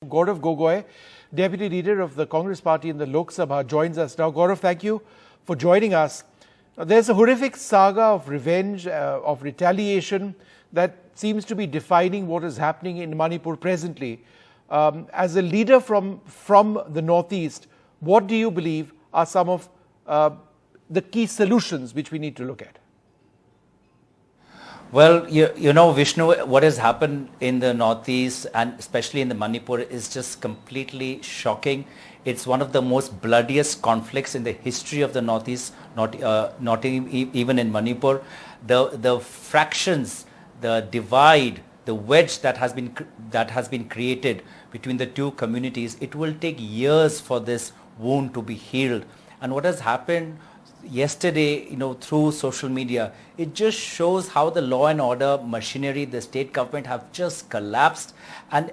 Gaurav Gogoi, Deputy Leader of the Congress Party in the Lok Sabha, joins us now. Gaurav, thank you for joining us. There's a horrific saga of revenge, of retaliation that seems to be defining what is happening in Manipur presently. As a leader from the Northeast, what do you believe are some of the key solutions which we need to look at? Well, you know, Vishnu, what has happened in the Northeast and especially in the Manipur is just completely shocking. It's one of the most bloodiest conflicts in the history of the Northeast, not even in Manipur. The fractions, the divide, the wedge that has been created between the two communities, it will take years for this wound to be healed. And what has happened yesterday, you know, through social media, it just shows how the law and order machinery, the state government have just collapsed, and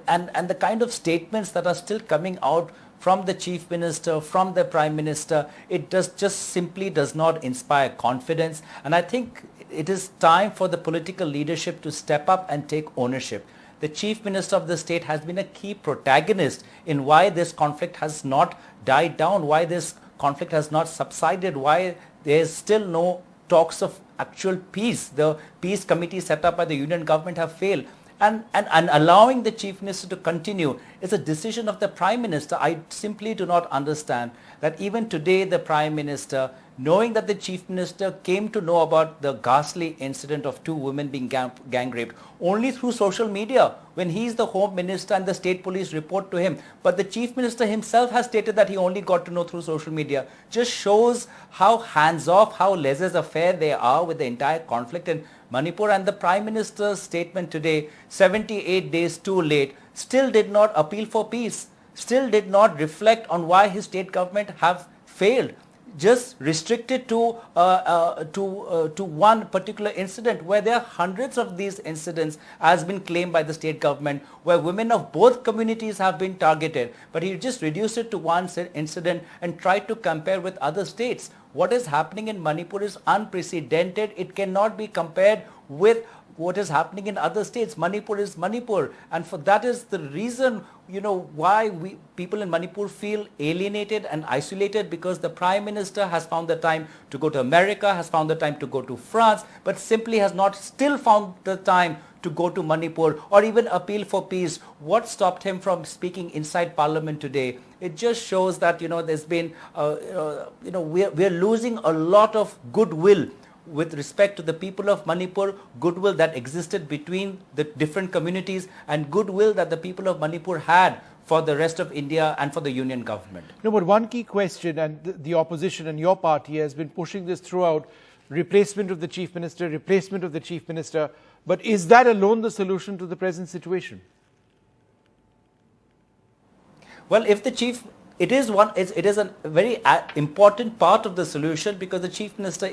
the kind of statements that are still coming out from the chief minister, from the prime minister, it just simply does not inspire confidence. And I think it is time for the political leadership to step up and take ownership. The chief minister of the state has been a key protagonist in why this conflict has not died down, why this conflict has not subsided, why there is still no talks of actual peace. The peace committee set up by the union government have failed. And allowing the chief minister to continue is a decision of the prime minister. I simply do not understand that even today the prime minister, knowing that the chief minister came to know about the ghastly incident of two women being gang raped only through social media when he is the home minister and the state police report to him. But the chief minister himself has stated that he only got to know through social media. Just shows how hands-off, how laissez-faire they are with the entire conflict in Manipur. And the prime minister's statement today, 78 days too late, still did not appeal for peace, still did not reflect on why his state government have failed. Just restricted to one particular incident, where there are hundreds of these incidents has been claimed by the state government, where women of both communities have been targeted. But he just reduced it to one incident and tried to compare with other states. What is happening in Manipur is unprecedented. It cannot be compared with what is happening in other states. Manipur is Manipur, and for that is the reason, you know, why people in Manipur feel alienated and isolated, because the prime minister has found the time to go to America, has found the time to go to France, but simply has not still found the time to go to Manipur or even appeal for peace. What stopped him from speaking inside parliament today? It just shows that, you know, there's been, we're losing a lot of goodwill with respect to the people of Manipur, goodwill that existed between the different communities and goodwill that the people of Manipur had for the rest of India and for the union government. No, but one key question, and the opposition and your party has been pushing this throughout, replacement of the chief minister, replacement of the chief minister. But is that alone the solution to the present situation? Well, if the chief, it is a very important part of the solution, because the chief minister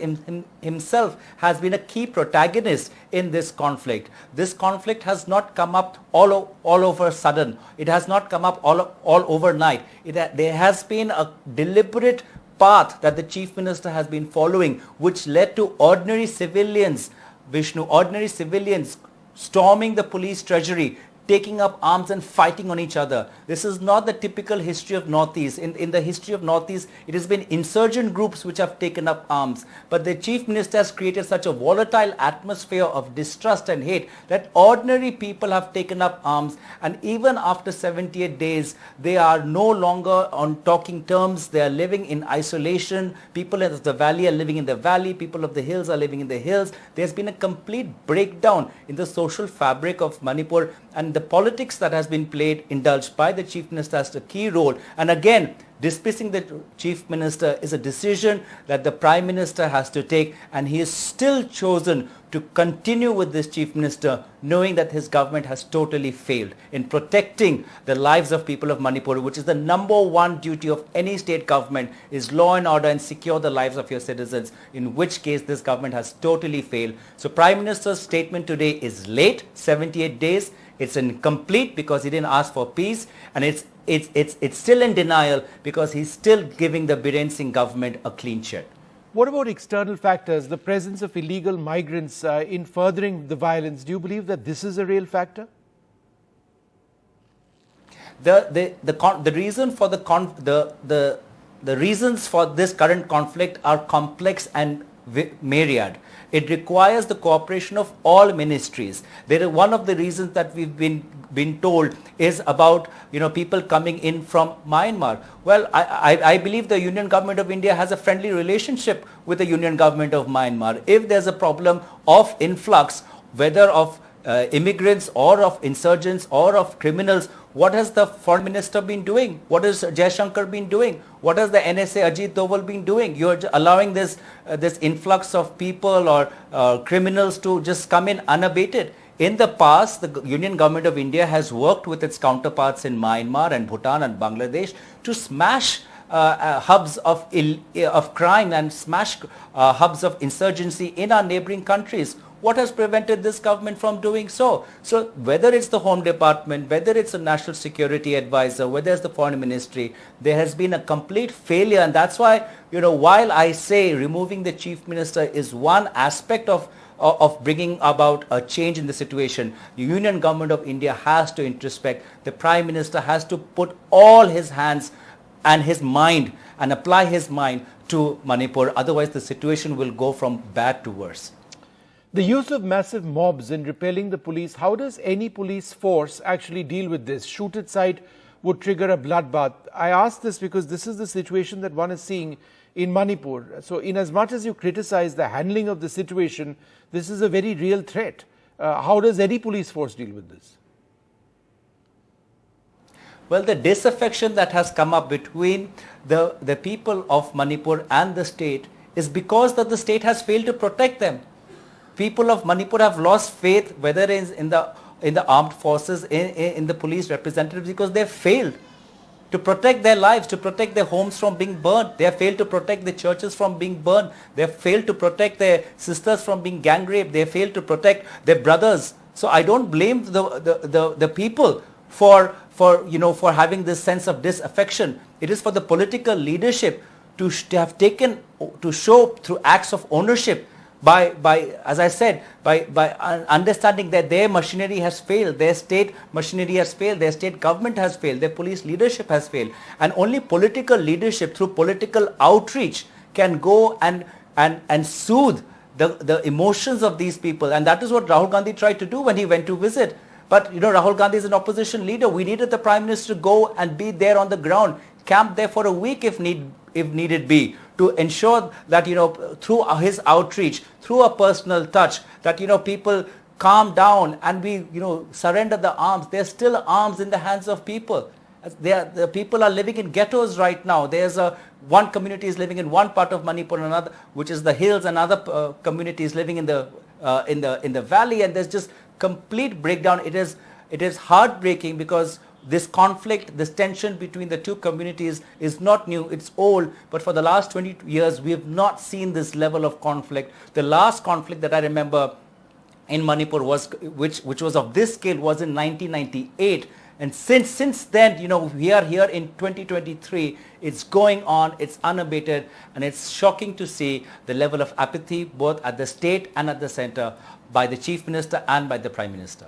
himself has been a key protagonist in this conflict. This conflict has not come up all over a sudden. It has not come up all overnight. There has been a deliberate path that the chief minister has been following, which led to ordinary civilians, Vishnu, ordinary civilians storming the police treasury, taking up arms and fighting on each other. This is not the typical history of Northeast. In the history of Northeast, it has been insurgent groups which have taken up arms. But the chief minister has created such a volatile atmosphere of distrust and hate that ordinary people have taken up arms. And even after 78 days, they are no longer on talking terms. They are living in isolation. People of the valley are living in the valley. People of the hills are living in the hills. There's been a complete breakdown in the social fabric of Manipur, and the politics that has been played, indulged by the chief minister, has a key role. And again, dismissing the chief minister is a decision that the prime minister has to take, and he is still chosen to continue with this chief minister, knowing that his government has totally failed in protecting the lives of people of Manipur, which is the number one duty of any state government, is law and order and secure the lives of your citizens, in which case this government has totally failed. So prime minister's statement today is late, 78 days. It's incomplete because he didn't ask for peace, and it's still in denial because he's still giving the Biren Singh government a clean sheet. What about external factors, the presence of illegal migrants in furthering the violence? Do you believe that this is a real factor? The reason for the reasons for this current conflict are complex and myriad. It requires the cooperation of all ministries. One of the reasons that we've been told is about people coming in from Myanmar. Well, I believe the Union Government of India has a friendly relationship with the Union Government of Myanmar. If there's a problem of influx, whether of immigrants or of insurgents or of criminals, what has the foreign minister been doing? What has Jaishankar been doing? What has the NSA Ajit Doval been doing? You're allowing this influx of people or criminals to just come in unabated. In the past, the Union Government of India has worked with its counterparts in Myanmar and Bhutan and Bangladesh to smash hubs of crime and smash hubs of insurgency in our neighboring countries. What has prevented this government from doing so? So whether it's the Home Department, whether it's a National Security Advisor, whether it's the Foreign Ministry, there has been a complete failure. And that's why, while I say removing the Chief Minister is one aspect of bringing about a change in the situation, the Union Government of India has to introspect. The Prime Minister has to put all his hands and his mind and apply his mind to Manipur. Otherwise, the situation will go from bad to worse. The use of massive mobs in repelling the police, how does any police force actually deal with this? Shoot at sight would trigger a bloodbath. I ask this because this is the situation that one is seeing in Manipur. So in as much as you criticize the handling of the situation, this is a very real threat. How does any police force deal with this? Well, the disaffection that has come up between the people of Manipur and the state is because that the state has failed to protect them. People of Manipur have lost faith, whether in the armed forces, in the police representatives, because they have failed to protect their lives, to protect their homes from being burnt. They have failed to protect the churches from being burnt. They have failed to protect their sisters from being gang raped. They have failed to protect their brothers. So I don't blame the people for having this sense of disaffection. It is for the political leadership to have taken, to show through acts of ownership, by as I said, by understanding that their machinery has failed, their state machinery has failed, their state government has failed, their police leadership has failed. And only political leadership through political outreach can go and soothe the emotions of these people. And that is what Rahul Gandhi tried to do when he went to visit. But Rahul Gandhi is an opposition leader. We needed the Prime Minister to go and be there on the ground, camp there for a week if needed be, to ensure that through his outreach, through a personal touch, that people calm down and we surrender the arms. There's still arms in the hands of people. The people are living in ghettos right now. There's one community is living in one part of Manipur, another which is the hills, and other communities living in the valley, and there's just complete breakdown. It is heartbreaking because this conflict, this tension between the two communities is not new, it's old, but for the last 20 years we have not seen this level of conflict. The last conflict that I remember in Manipur was, which was of this scale, was in 1998. And since then, we are here in 2023, it's going on, it's unabated, and it's shocking to see the level of apathy both at the state and at the center by the Chief Minister and by the Prime Minister.